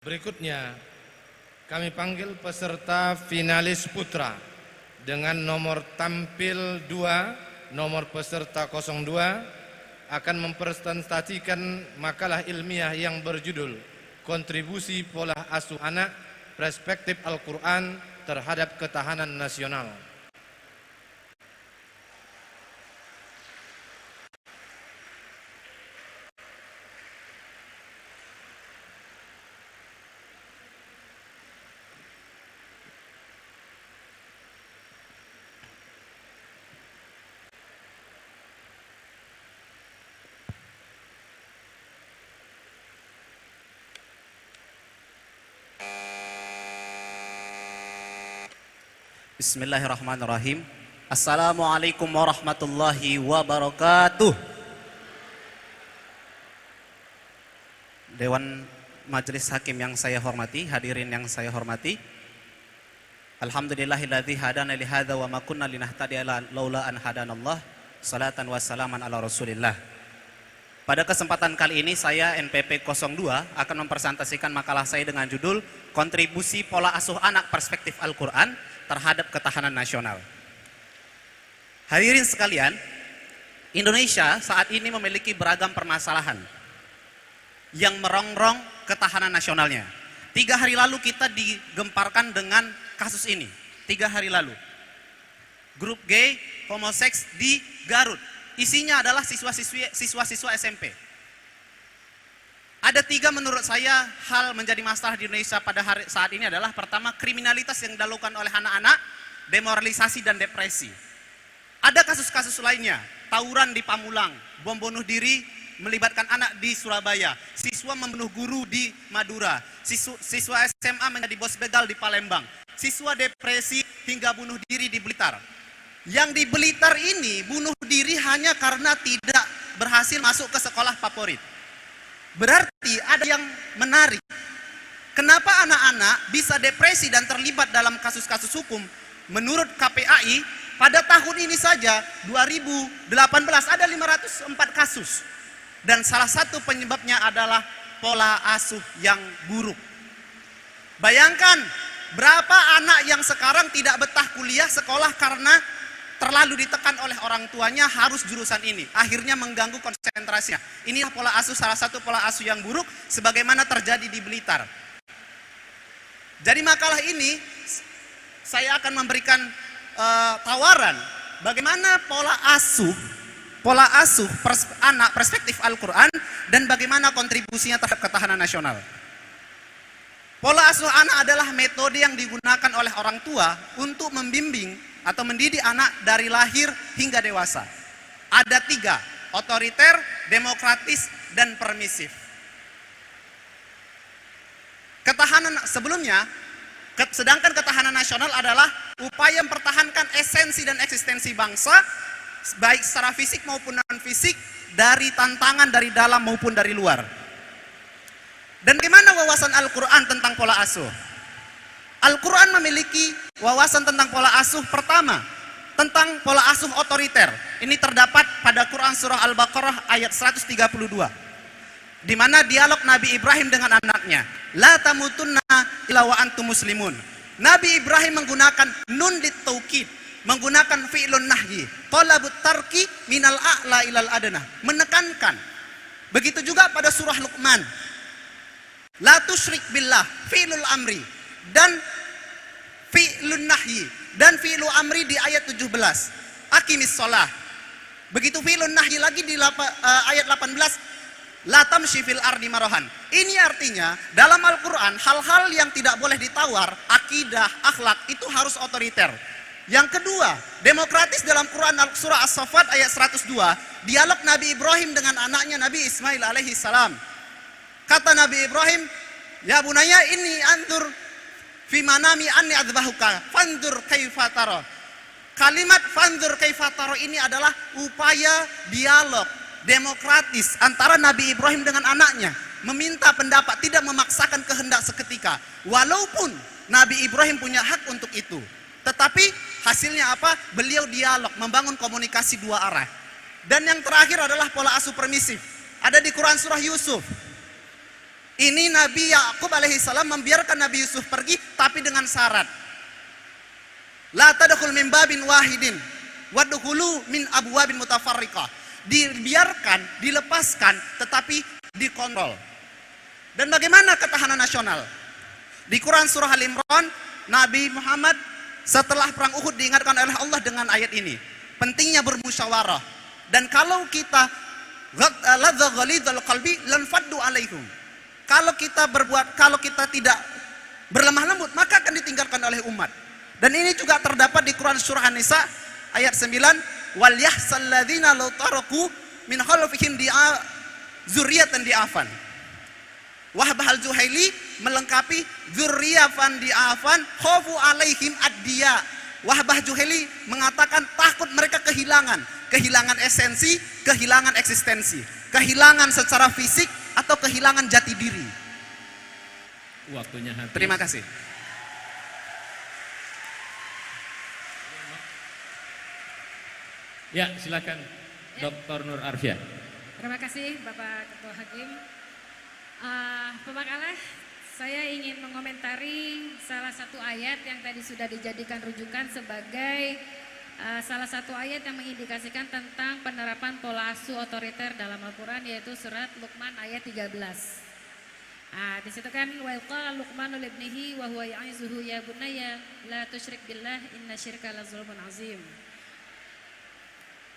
Berikutnya, kami panggil peserta finalis putra dengan nomor tampil 2, nomor peserta 02 akan mempresentasikan makalah ilmiah yang berjudul Kontribusi Pola Asuh Anak Perspektif Al-Quran terhadap Ketahanan Nasional. Bismillahirrahmanirrahim. Assalamualaikum warahmatullahi wabarakatuh. Dewan Majelis Hakim yang saya hormati, hadirin yang saya hormati. Alhamdulillahilladzi hadana li hadza wa ma kunna linahtadiya laula an hadanallah. Salatan wassalaman ala Rasulillah. Pada kesempatan kali ini saya NPP 02 akan mempresentasikan makalah saya dengan judul Kontribusi Pola Asuh Anak Perspektif Al-Quran terhadap Ketahanan Nasional. Hadirin sekalian, Indonesia saat ini memiliki beragam permasalahan yang merongrong ketahanan nasionalnya. 3 hari lalu kita digemparkan dengan kasus ini. 3 hari lalu. Grup gay, homoseks di Garut. Isinya adalah siswa-siswa SMP. Ada 3 menurut saya hal menjadi masalah di Indonesia pada saat ini adalah pertama, kriminalitas yang dilakukan oleh anak-anak, demoralisasi dan depresi. Ada kasus-kasus lainnya, tawuran di Pamulang, bom bunuh diri melibatkan anak di Surabaya, siswa membunuh guru di Madura, siswa SMA menjadi bos begal di Palembang, siswa depresi hingga bunuh diri di Blitar. Yang di Blitar ini bunuh diri hanya karena tidak berhasil masuk ke sekolah favorit. Berarti ada yang menarik. Kenapa anak-anak bisa depresi dan terlibat dalam kasus-kasus hukum? Menurut KPAI, pada tahun ini saja 2018 ada 504 kasus. Dan salah satu penyebabnya adalah pola asuh yang buruk. Bayangkan berapa anak yang sekarang tidak betah kuliah sekolah karena terlalu ditekan oleh orang tuanya harus jurusan ini. Akhirnya mengganggu konsentrasinya. Inilah pola asuh, salah satu pola asuh yang buruk sebagaimana terjadi di Blitar. Jadi makalah ini saya akan memberikan tawaran bagaimana pola asuh anak perspektif Al-Quran dan bagaimana kontribusinya terhadap ketahanan nasional. Pola asuh anak adalah metode yang digunakan oleh orang tua untuk membimbing atau mendidik anak dari lahir hingga dewasa. Ada 3, otoriter, demokratis, dan permisif. Sedangkan ketahanan nasional adalah upaya mempertahankan esensi dan eksistensi bangsa, baik secara fisik maupun non-fisik, dari tantangan dari dalam maupun dari luar. Dan bagaimana wawasan Al-Quran tentang pola asuh? Al-Quran memiliki wawasan tentang pola asuh pertama, tentang pola asuh otoriter. Ini terdapat pada Quran surah Al-Baqarah ayat 132. Di mana dialog Nabi Ibrahim dengan anaknya, la tamutunna illa wa antum muslimun. Nabi Ibrahim menggunakan nun litaukid, menggunakan fi'lun nahyi, talabut tarki minal a'la ilal adna, menekankan. Begitu juga pada surah Luqman, la tusyrik billah, fi'lul amri, dan fi'lun nahyi, dan fi'lu amri di ayat 17, aqimis sholah. Begitu fi'lun nahyi lagi di ayat 18, la tamshi fil ardi marahan. Ini artinya dalam Al-Quran hal-hal yang tidak boleh ditawar, akidah, akhlak, itu harus otoriter. Yang kedua, demokratis dalam Quran surah As-Saffat ayat 102, dialog Nabi Ibrahim dengan anaknya Nabi Ismail alaihi salam. Kata Nabi Ibrahim, ya bunaya ini antur fi manami anni adzbahuka fanzur kaifa tara. Kalimat fanzur kaifa tara ini adalah upaya dialog demokratis antara Nabi Ibrahim dengan anaknya, meminta pendapat, tidak memaksakan kehendak seketika. Walaupun Nabi Ibrahim punya hak untuk itu, tetapi hasilnya apa? Beliau dialog, membangun komunikasi 2 arah. Dan yang terakhir adalah pola asuh permisif. Ada di Quran surah Yusuf. Ini Nabi Yakub alaihissalam membiarkan Nabi Yusuf pergi, tapi dengan syarat. La tadkhul min babin wahidin wadkhulu min abwabin mutafarriqah. Dibiarkan, dilepaskan, tetapi dikontrol. Dan bagaimana ketahanan nasional? Di Quran surah Al-Imran, Nabi Muhammad setelah perang Uhud diingatkan oleh Allah dengan ayat ini. Pentingnya bermusyawarah. Dan kalau kita ladza ghalidul qalbi lan faddu alaikum. Kalau kita tidak berlemah lembut, maka akan ditinggalkan oleh umat. Dan ini juga terdapat di Quran surah An-Nisa ayat 9, wal yahsal ladzina law taraku min khalfihim dzurriyyatan di'afan. Wahab al-Juhaili melengkapi dzurriyyatan di'afan khafu alaihim ad-diya. Wahab al-Juhaili mengatakan takut mereka kehilangan esensi, kehilangan eksistensi, kehilangan secara fisik atau kehilangan jati diri. Waktunya habis. Terima kasih. Ya, silakan Dr. Nur Arfia. Terima kasih Bapak Ketua Hakim. Bapak Kalah, saya ingin mengomentari salah satu ayat yang tadi sudah dijadikan rujukan sebagai salah satu ayat yang mengindikasikan tentang penerapan pola asuh otoriter dalam Al-Quran, yaitu surat Luqman ayat 13. Di situ kan wa qala Luqmanu libnihi wa huwa ya'izuhu ya bunayya la tusyrik billah innasyirka lazulmun azim.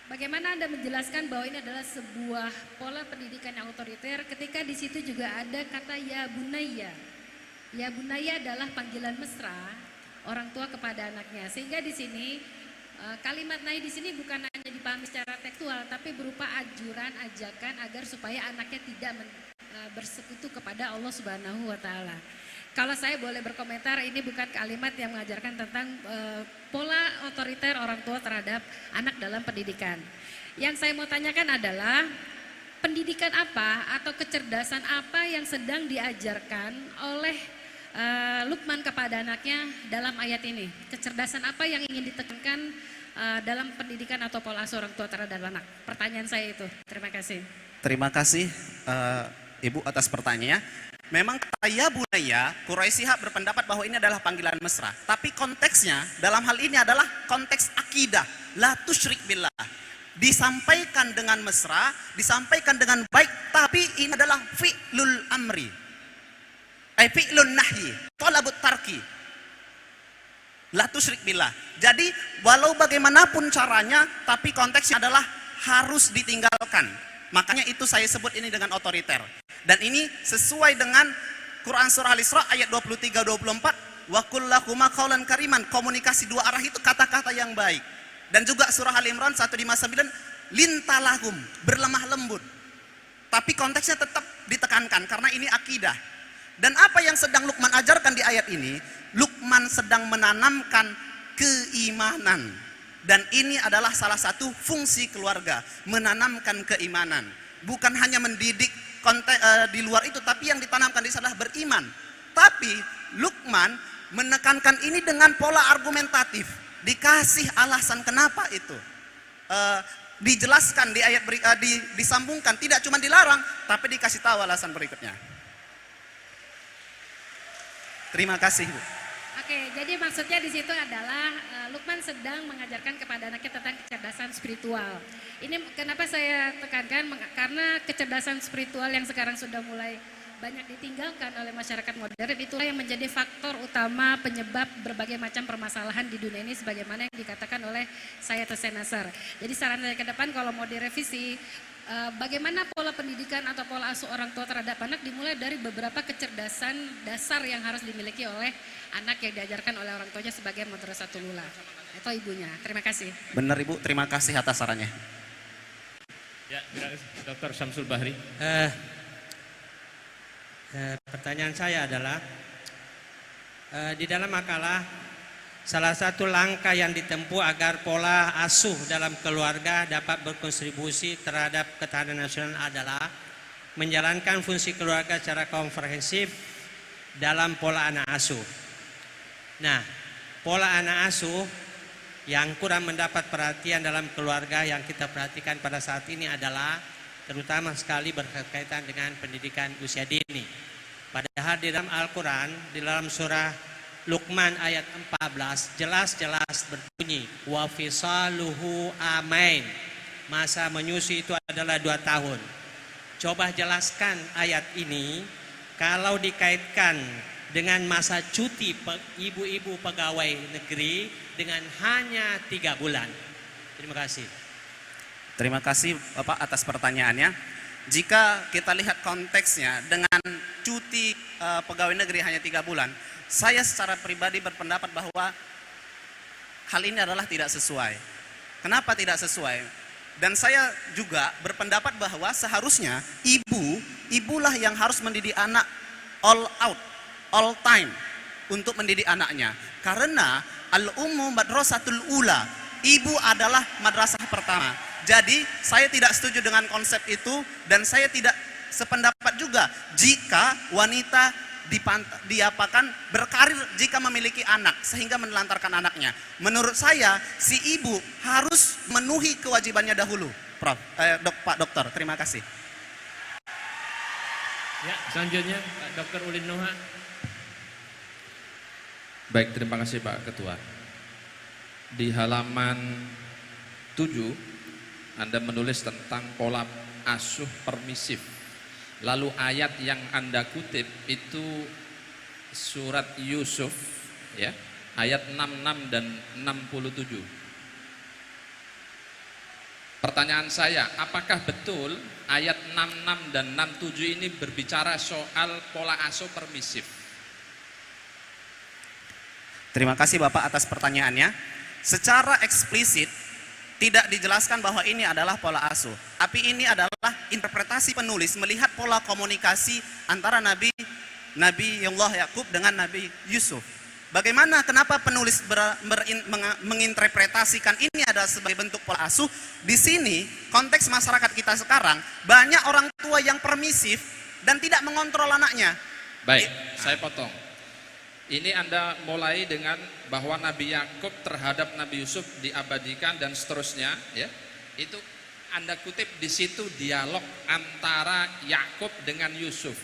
Bagaimana Anda menjelaskan bahwa ini adalah sebuah pola pendidikan yang otoriter ketika di situ juga ada kata ya bunayya. Ya bunayya adalah panggilan mesra orang tua kepada anaknya. Sehingga di sini kalimat nahi di sini bukan hanya dipahami secara tekstual, tapi berupa anjuran, ajakan agar supaya anaknya tidak bersekutu kepada Allah Subhanahu wa Ta'ala. Kalau saya boleh berkomentar, ini bukan kalimat yang mengajarkan tentang pola otoriter orang tua terhadap anak dalam pendidikan. Yang saya mau tanyakan adalah pendidikan apa atau kecerdasan apa yang sedang diajarkan oleh Luqman kepada anaknya dalam ayat ini? Kecerdasan apa yang ingin ditekankan dalam pendidikan atau pola asuh orang tua terhadap anak? Pertanyaan saya itu. Terima kasih. Terima kasih Ibu atas pertanyaannya. Memang kata ya bunaya, Quraisy Shihab berpendapat bahwa ini adalah panggilan mesra. Tapi konteksnya dalam hal ini adalah konteks akidah. La tusyrik billah. Disampaikan dengan mesra, disampaikan dengan baik, tapi ini adalah fi'lul amri. Fi'lun nahyi, thalabut tarki. La tusyrik billah. Jadi walau bagaimanapun caranya, tapi konteksnya adalah harus ditinggalkan. Makanya itu saya sebut ini dengan otoriter. Dan ini sesuai dengan Quran surah Al-Isra ayat 23-24. Wa qul lahuma qawlan kariman. Komunikasi dua arah itu kata-kata yang baik. Dan juga surah Al-Imran 159, lintalahum, berlemah lembut. Tapi konteksnya tetap ditekankan karena ini akidah. Dan apa yang sedang Luqman ajarkan di ayat ini? Luqman sedang menanamkan keimanan. Dan ini adalah salah satu fungsi keluarga, menanamkan keimanan. Bukan hanya mendidik di luar itu, tapi yang ditanamkan di sana adalah beriman. Tapi Luqman menekankan ini dengan pola argumentatif. Dikasih alasan kenapa itu. Dijelaskan di ayat disambungkan, tidak cuma dilarang, tapi dikasih tahu alasan berikutnya. Terima kasih, Bu. Oke, jadi maksudnya di situ adalah Luqman sedang mengajarkan kepada anaknya tentang kecerdasan spiritual. Ini kenapa saya tekankan, karena kecerdasan spiritual yang sekarang sudah mulai banyak ditinggalkan oleh masyarakat modern, itulah yang menjadi faktor utama penyebab berbagai macam permasalahan di dunia ini, sebagaimana yang dikatakan oleh Sayyid Hussein Nasr. Jadi saran saya ke depan kalau mau direvisi, bagaimana pola pendidikan atau pola asuh orang tua terhadap anak dimulai dari beberapa kecerdasan dasar yang harus dimiliki oleh anak yang diajarkan oleh orang tuanya sebagai madrasatul ula atau ibunya. Terima kasih. Benar Ibu, terima kasih atas sarannya. Ya, Dr. Syamsul Bahri. Pertanyaan saya adalah di dalam makalah salah satu langkah yang ditempuh agar pola asuh dalam keluarga dapat berkontribusi terhadap ketahanan nasional adalah menjalankan fungsi keluarga secara komprehensif dalam pola anak asuh. Nah, pola anak asuh yang kurang mendapat perhatian dalam keluarga yang kita perhatikan pada saat ini adalah terutama sekali berkaitan dengan pendidikan usia dini. Padahal di dalam Al-Quran, di dalam surah Luqman ayat 14, jelas-jelas berbunyi, wa fisaluhu amain. Masa menyusui itu adalah 2 tahun. Coba jelaskan ayat ini, kalau dikaitkan dengan masa cuti ibu-ibu pegawai negeri dengan hanya 3 bulan. Terima kasih. Terima kasih Bapak atas pertanyaannya. Jika kita lihat konteksnya dengan cuti pegawai negeri hanya 3 bulan, saya secara pribadi berpendapat bahwa hal ini adalah tidak sesuai. Kenapa tidak sesuai? Dan saya juga berpendapat bahwa seharusnya ibulah yang harus mendidik anak all out, all time untuk mendidik anaknya. Karena al-ummu madrasatul ula, ibu adalah madrasah pertama. Jadi saya tidak setuju dengan konsep itu, dan saya tidak sependapat juga jika wanita diapakan berkarir jika memiliki anak sehingga menelantarkan anaknya. Menurut saya si ibu harus memenuhi kewajibannya dahulu. Pak Dokter, terima kasih. Ya, selanjutnya Dr. Ulin Noha. Baik, terima kasih Pak Ketua. Di halaman 7 Anda menulis tentang pola asuh permisif. Lalu ayat yang Anda kutip itu surat Yusuf, ya, ayat 66 dan 67. Pertanyaan saya, apakah betul ayat 66 dan 67 ini berbicara soal pola asuh permisif? Terima kasih Bapak atas pertanyaannya. Secara eksplisit tidak dijelaskan bahwa ini adalah pola asuh, tapi ini adalah interpretasi penulis melihat pola komunikasi antara Nabi Allah Yakub dengan Nabi Yusuf. Bagaimana, kenapa penulis menginterpretasikan ini adalah sebagai bentuk pola asuh? Di sini konteks masyarakat kita sekarang banyak orang tua yang permisif dan tidak mengontrol anaknya. Baik, saya potong. Ini Anda mulai dengan bahwa Nabi Yakub terhadap Nabi Yusuf diabadikan dan seterusnya, ya. Itu Anda kutip di situ dialog antara Yakub dengan Yusuf.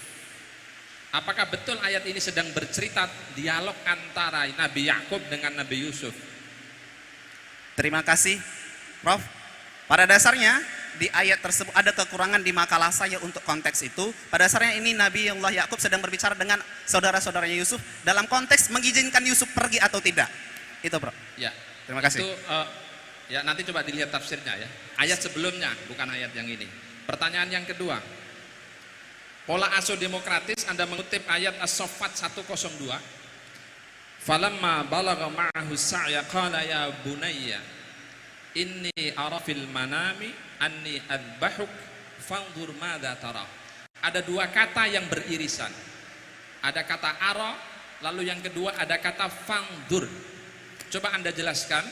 Apakah betul ayat ini sedang bercerita dialog antara Nabi Yakub dengan Nabi Yusuf? Terima kasih, Prof. Pada dasarnya di ayat tersebut ada kekurangan di makalah saya untuk konteks itu. Pada dasarnya ini Nabi Allah Yakub sedang berbicara dengan saudara-saudaranya Yusuf dalam konteks mengizinkan Yusuf pergi atau tidak. Itu, Bro. Ya. Terima kasih. Itu ya nanti coba dilihat tafsirnya ya. Ayat sebelumnya, bukan ayat yang ini. Pertanyaan yang kedua. Pola asuh demokratis Anda mengutip ayat As-Saffat 102. Falamma balagha ma'ahu sa'ya qala ya bunayya inni ara fil manami anni adbahuk fanzur madza tara. Ada 2 kata yang beririsan. Ada kata ara, lalu yang kedua ada kata fanzur. Coba Anda jelaskan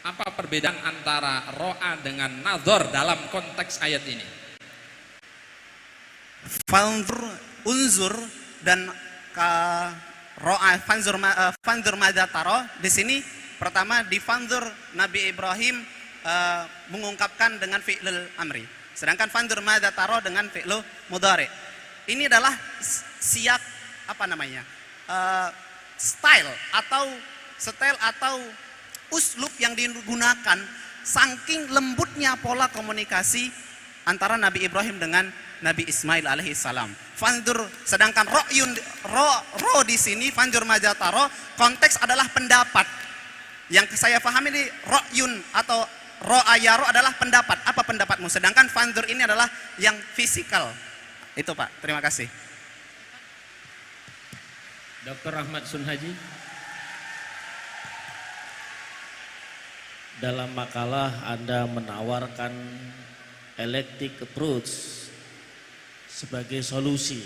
apa perbedaan antara ro'a dengan nazar dalam konteks ayat ini. Fanzur, unzur dan ro'a, fanzur madza tara. Di sini pertama di fanzur Nabi Ibrahim mengungkapkan dengan fi'lul amri. Sedangkan fanzur madza tara dengan fi'lul mudhari. Ini adalah siyak style atau uslub yang digunakan saking lembutnya pola komunikasi antara Nabi Ibrahim dengan Nabi Ismail alaihi salam. Fanzur, sedangkan ro di sini fanzur madza tara konteks adalah pendapat. Yang saya pahami di ro'yun atau ro'ayaro adalah pendapat. Apa pendapatmu? Sedangkan fanzur ini adalah yang fisikal. Itu Pak, terima kasih. Dr. Ahmad Sunhaji. Dalam makalah Anda menawarkan electric approach sebagai solusi.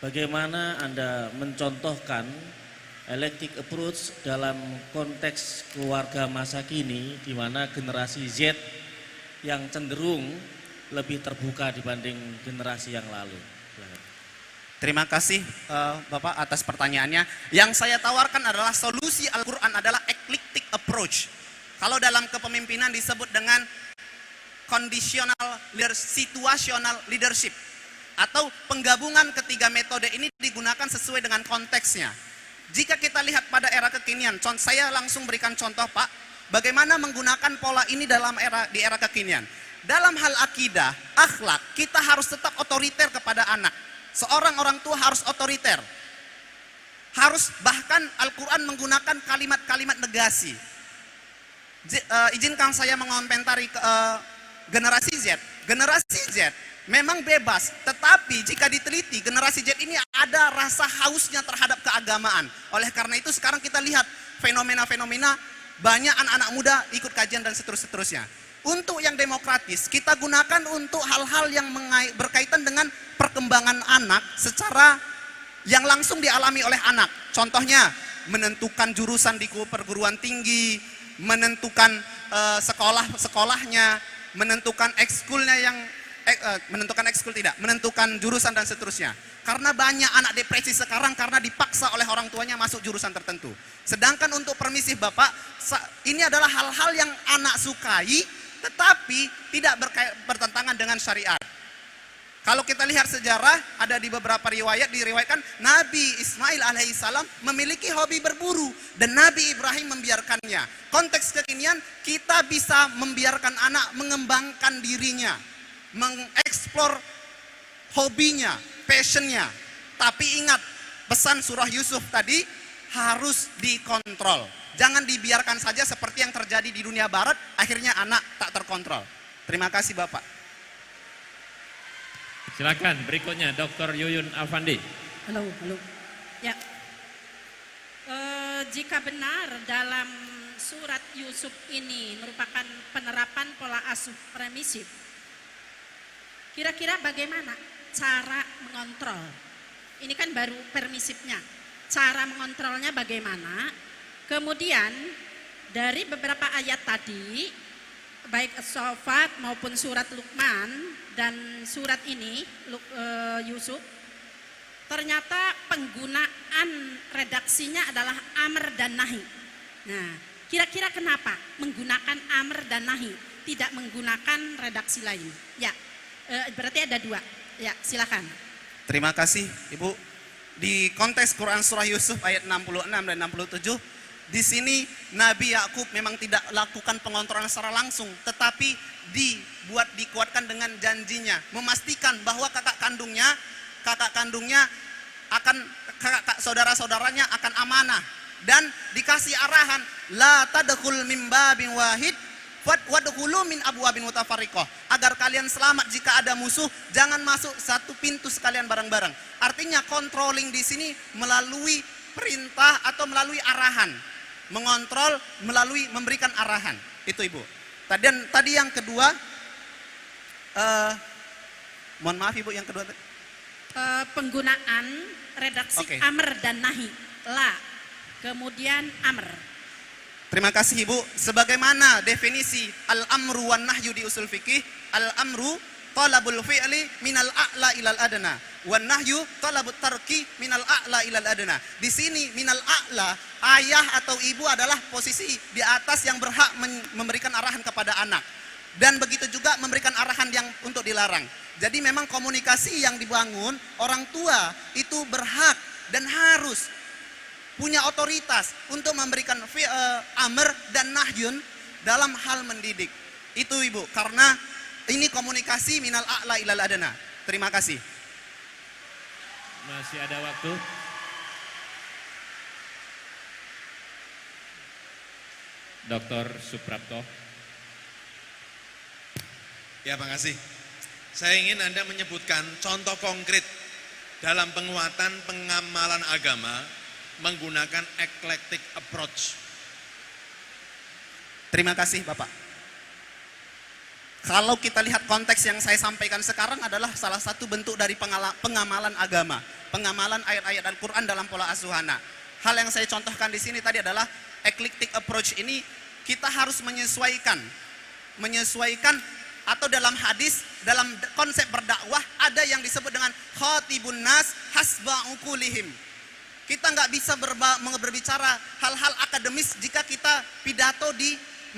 Bagaimana Anda mencontohkan electric approach dalam konteks keluarga masa kini, di mana generasi Z yang cenderung lebih terbuka dibanding generasi yang lalu? Terima kasih Bapak atas pertanyaannya. Yang saya tawarkan adalah solusi Al-Quran adalah eclectic approach. Kalau dalam kepemimpinan disebut dengan conditional situational leadership. atau penggabungan ketiga metode ini digunakan sesuai dengan konteksnya. Jika kita lihat pada era kekinian, saya langsung berikan contoh Pak, bagaimana menggunakan pola ini di era kekinian. Dalam hal akidah, akhlak, kita harus tetap otoriter kepada anak. Seorang orang tua harus otoriter. Harus, bahkan Al-Quran menggunakan kalimat-kalimat negasi. Izinkan saya mengomentari generasi Z. Generasi Z memang bebas, tetapi jika diteliti generasi Z ini ada rasa hausnya terhadap keagamaan. Oleh karena itu sekarang kita lihat fenomena-fenomena banyak anak-anak muda ikut kajian dan seterusnya. Untuk yang demokratis kita gunakan untuk hal-hal yang berkaitan dengan perkembangan anak secara yang langsung dialami oleh anak. Contohnya menentukan jurusan di perguruan tinggi, menentukan sekolahnya, menentukan ekskulnya menentukan jurusan dan seterusnya. Karena banyak anak depresi sekarang karena dipaksa oleh orang tuanya masuk jurusan tertentu. Sedangkan untuk permisif Bapak, ini adalah hal-hal yang anak sukai tetapi tidak bertentangan dengan syariat. Kalau kita lihat sejarah, ada di beberapa riwayat diriwayatkan Nabi Ismail alaihissalam memiliki hobi berburu dan Nabi Ibrahim membiarkannya. Konteks kekinian, kita bisa membiarkan anak mengembangkan dirinya, mengeksplor hobinya, passionnya. Tapi ingat, pesan surah Yusuf tadi harus dikontrol. Jangan dibiarkan saja seperti yang terjadi di dunia barat, akhirnya anak tak terkontrol. Terima kasih Bapak. Silakan berikutnya Dr. Yuyun Afandi. Halo. Ya, jika benar dalam surat Yusuf ini merupakan penerapan pola asuh permisif, kira-kira bagaimana cara mengontrol? Ini kan baru permisifnya. Cara mengontrolnya bagaimana? Kemudian dari beberapa ayat tadi, baik As-Saffat maupun surat Luqman dan surat ini Yusuf, ternyata penggunaan redaksinya adalah amr dan nahi. Nah, kira-kira kenapa menggunakan amr dan nahi, tidak menggunakan redaksi lain? Ya, berarti ada dua. Ya, silakan. Terima kasih Ibu. Di konteks Quran surah Yusuf ayat 66 dan 67, di sini Nabi Yakub memang tidak lakukan pengontrolan secara langsung, tetapi dikuatkan dengan janjinya, memastikan bahwa kakak kandungnya akan saudara-saudaranya akan amanah dan dikasih arahan la tadkhul min babin wahid wadkhulu min abwabin mutafarriqah, agar kalian selamat jika ada musuh jangan masuk satu pintu sekalian bareng-bareng. Artinya controlling di sini melalui perintah atau melalui arahan. Mengontrol melalui memberikan arahan. Itu Ibu. Tadi yang kedua, mohon maaf Ibu, yang kedua penggunaan redaksi amr dan nahi. La, kemudian amr. Terima kasih Ibu. Sebagaimana definisi al-amru wan nahyu di usul fikih, al-amru talabul fi'li minal a'la ilal adna, wan nahyu talabut tarki minal a'la ilal adna. Di sini minal a'la, ayah atau ibu adalah posisi di atas yang berhak memberikan arahan kepada anak, dan begitu juga memberikan arahan yang untuk dilarang. Jadi memang komunikasi yang dibangun, orang tua itu berhak dan harus punya otoritas untuk memberikan amr dan nahyun dalam hal mendidik. Itu Ibu, karena ini komunikasi minal a'la ilal adna. Terima kasih. Masih ada waktu. Dr. Suprapto. Ya, makasih. Saya ingin Anda menyebutkan contoh konkret dalam penguatan pengamalan agama menggunakan eclectic approach. Terima kasih Bapak. Kalau kita lihat konteks yang saya sampaikan sekarang adalah salah satu bentuk dari pengamalan agama, pengamalan ayat-ayat Al-Quran dalam pola asuhana. Hal yang saya contohkan di sini tadi adalah eclectic approach ini kita harus menyesuaikan atau dalam hadis, dalam konsep berdakwah ada yang disebut dengan khatibun nas hasba uqulihim. Kita nggak bisa berbicara hal-hal akademis jika kita pidato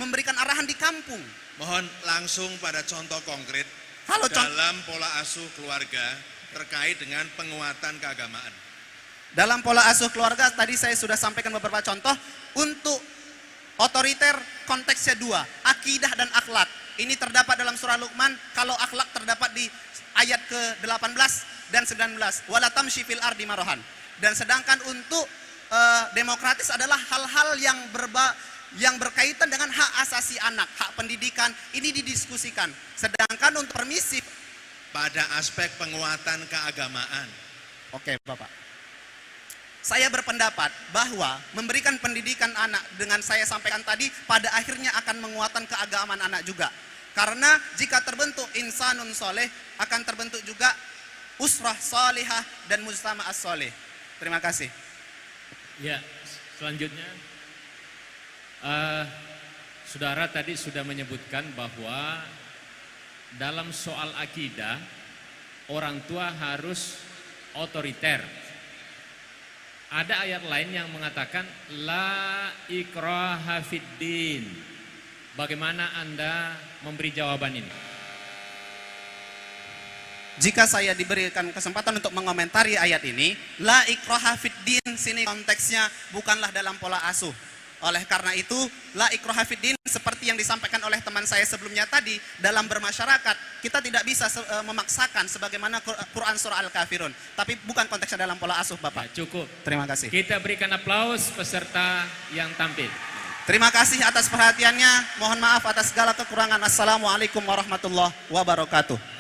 memberikan arahan di kampung. Mohon langsung pada contoh konkret dalam pola asuh keluarga terkait dengan penguatan keagamaan. Dalam pola asuh keluarga tadi saya sudah sampaikan beberapa contoh. Untuk otoriter konteksnya dua, akidah dan akhlak. Ini terdapat dalam surah Luqman, kalau akhlak terdapat di ayat ke-18 dan 19. Wala tamshi fil ardi marahan. Dan sedangkan untuk demokratis adalah hal-hal yang berkaitan dengan hak asasi anak, hak pendidikan, ini didiskusikan. Sedangkan untuk permisif pada aspek penguatan keagamaan. Oke, Bapak. Saya berpendapat bahwa memberikan pendidikan anak dengan saya sampaikan tadi pada akhirnya akan menguatkan keagamaan anak juga. Karena jika terbentuk insanun soleh, akan terbentuk juga usrah solihah dan mujtama as-soleh. Terima kasih. Ya, selanjutnya saudara tadi sudah menyebutkan bahwa dalam soal akidah orang tua harus otoriter. Ada ayat lain yang mengatakan la ikraha fiddin. Bagaimana Anda memberi jawaban ini? Jika saya diberikan kesempatan untuk mengomentari ayat ini, la ikraha fiddin, sini konteksnya bukanlah dalam pola asuh. Oleh karena itu, la ikraha fiddin seperti yang disampaikan oleh teman saya sebelumnya tadi, dalam bermasyarakat kita tidak bisa memaksakan sebagaimana Quran surah Al-Kafirun, tapi bukan konteksnya dalam pola asuh, Bapak. Ya, cukup. Terima kasih. Kita berikan aplaus peserta yang tampil. Terima kasih atas perhatiannya. Mohon maaf atas segala kekurangan. Assalamualaikum warahmatullahi wabarakatuh.